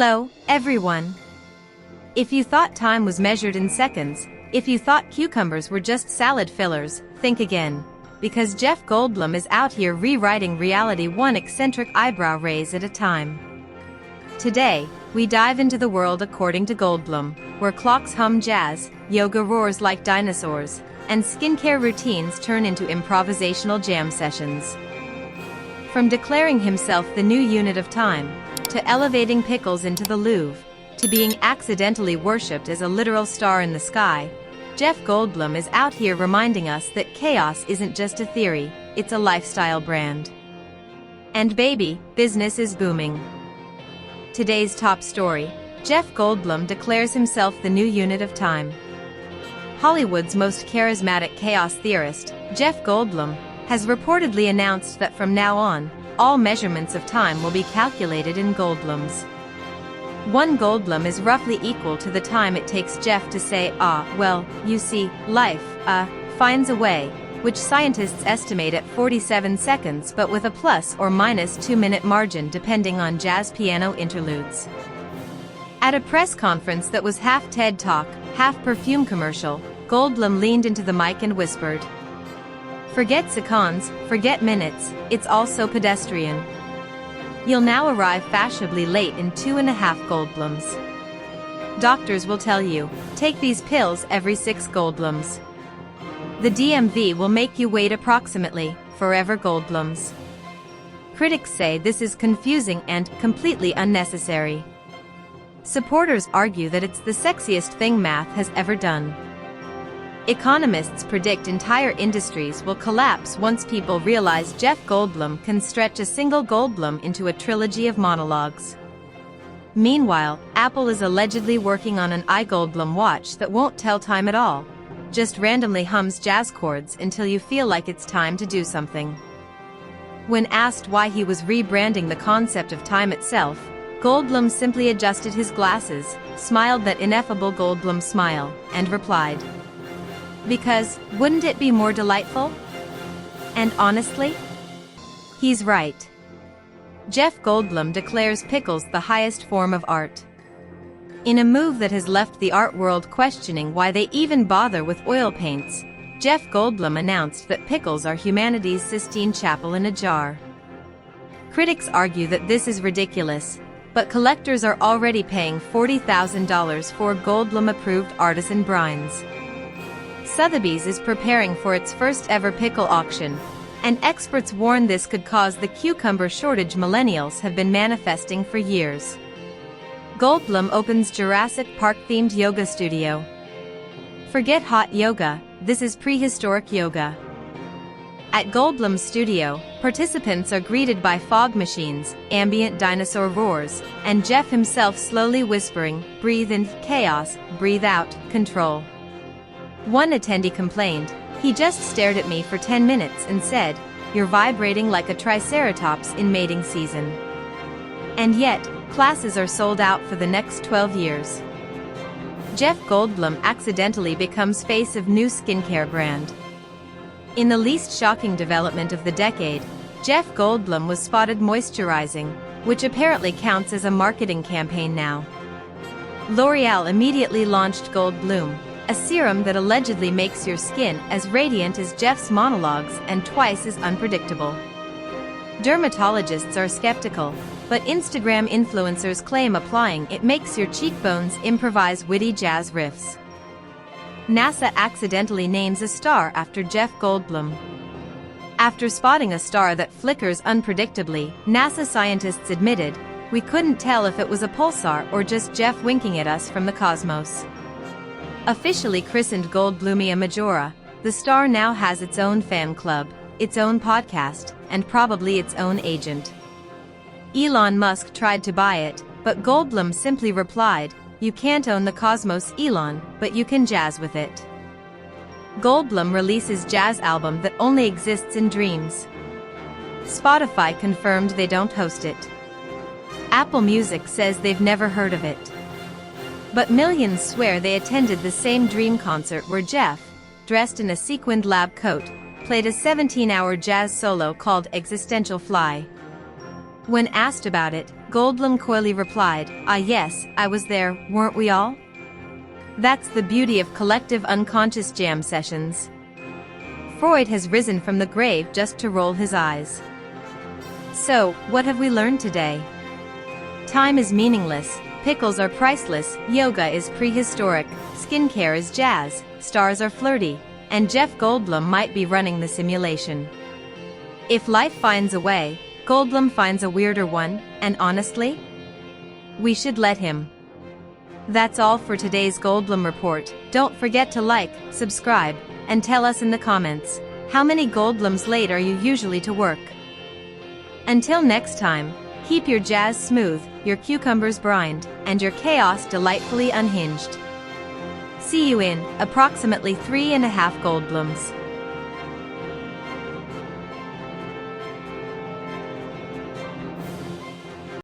Hello, everyone. If you thought time was measured in seconds, if you thought cucumbers were just salad fillers, think again. Because Jeff Goldblum is out here rewriting reality one eccentric eyebrow raise at a time. Today, we dive into the world according to Goldblum, where clocks hum jazz, yoga roars like dinosaurs, and skincare routines turn into improvisational jam sessions. From declaring himself the new unit of time, to elevating Pickles into the Louvre, to being accidentally worshipped as a literal star in the sky, Jeff Goldblum is out here reminding us that chaos isn't just a theory, it's a lifestyle brand. And baby, business is booming. Today's top story: Jeff Goldblum declares himself the new unit of time. Hollywood's most charismatic chaos theorist, Jeff Goldblum, has reportedly announced that from now on, all measurements of time will be calculated in Goldblums. One Goldblum is roughly equal to the time it takes Jeff to say, well, you see, life, finds a way, which scientists estimate at 47 seconds but with a plus or minus 2-minute margin depending on jazz piano interludes. At a press conference that was half TED Talk, half perfume commercial, Goldblum leaned into the mic and whispered, "Forget seconds, forget minutes, it's all so pedestrian. You'll now arrive fashionably late in 2.5 Goldblums. Doctors will tell you, take these pills every 6 Goldblums. The DMV will make you wait approximately, forever Goldblums." Critics say this is confusing and completely unnecessary. Supporters argue that it's the sexiest thing math has ever done. Economists predict entire industries will collapse once people realize Jeff Goldblum can stretch a single Goldblum into a trilogy of monologues. Meanwhile, Apple is allegedly working on an iGoldblum watch that won't tell time at all, just randomly hums jazz chords until you feel like it's time to do something. When asked why he was rebranding the concept of time itself, Goldblum simply adjusted his glasses, smiled that ineffable Goldblum smile, and replied, "Because, wouldn't it be more delightful?" And honestly, he's right. Jeff Goldblum declares Pickles the highest form of art. In a move that has left the art world questioning why they even bother with oil paints, Jeff Goldblum announced that Pickles are humanity's Sistine Chapel in a jar. Critics argue that this is ridiculous, but collectors are already paying $40,000 for Goldblum-approved artisan brines. Sotheby's is preparing for its first ever pickle auction, and experts warn this could cause the cucumber shortage millennials have been manifesting for years. Goldblum opens Jurassic Park themed yoga studio. Forget hot yoga, this is prehistoric yoga. At Goldblum's studio, participants are greeted by fog machines, ambient dinosaur roars, and Jeff himself slowly whispering, "Breathe in, chaos, breathe out, control." One attendee complained, "He just stared at me for 10 minutes and said, 'You're vibrating like a triceratops in mating season.'" And yet, classes are sold out for the next 12 years. Jeff Goldblum accidentally becomes face of new skincare brand. In the least shocking development of the decade, Jeff Goldblum was spotted moisturizing, which apparently counts as a marketing campaign now. L'Oreal immediately launched Goldblum, a serum that allegedly makes your skin as radiant as Jeff's monologues and twice as unpredictable. Dermatologists are skeptical, but Instagram influencers claim applying it makes your cheekbones improvise witty jazz riffs. NASA accidentally names a star after Jeff Goldblum. After spotting a star that flickers unpredictably, NASA scientists admitted, "We couldn't tell if it was a pulsar or just Jeff winking at us from the cosmos." Officially christened Goldblumia Majora, the star now has its own fan club, its own podcast, and probably its own agent. Elon Musk tried to buy it, but Goldblum simply replied, "You can't own the cosmos, Elon, but you can jazz with it." Goldblum releases jazz album that only exists in dreams. Spotify confirmed they don't host it. Apple Music says they've never heard of it. But millions swear they attended the same dream concert where Jeff, dressed in a sequined lab coat, played a 17-hour jazz solo called Existential Fly. When asked about it, Goldblum coyly replied, "Ah yes, I was there, weren't we all?" That's the beauty of collective unconscious jam sessions. Freud has risen from the grave just to roll his eyes. So, what have we learned today? Time is meaningless, pickles are priceless, yoga is prehistoric, skincare is jazz, stars are flirty, and Jeff Goldblum might be running the simulation. If life finds a way, Goldblum finds a weirder one, and honestly, we should let him. That's all for today's Goldblum Report. Don't forget to like, subscribe, and tell us in the comments, how many Goldblums late are you usually to work? Until next time, keep your jazz smooth, your cucumbers brined, and your chaos delightfully unhinged. See you in approximately 3.5 Goldblums.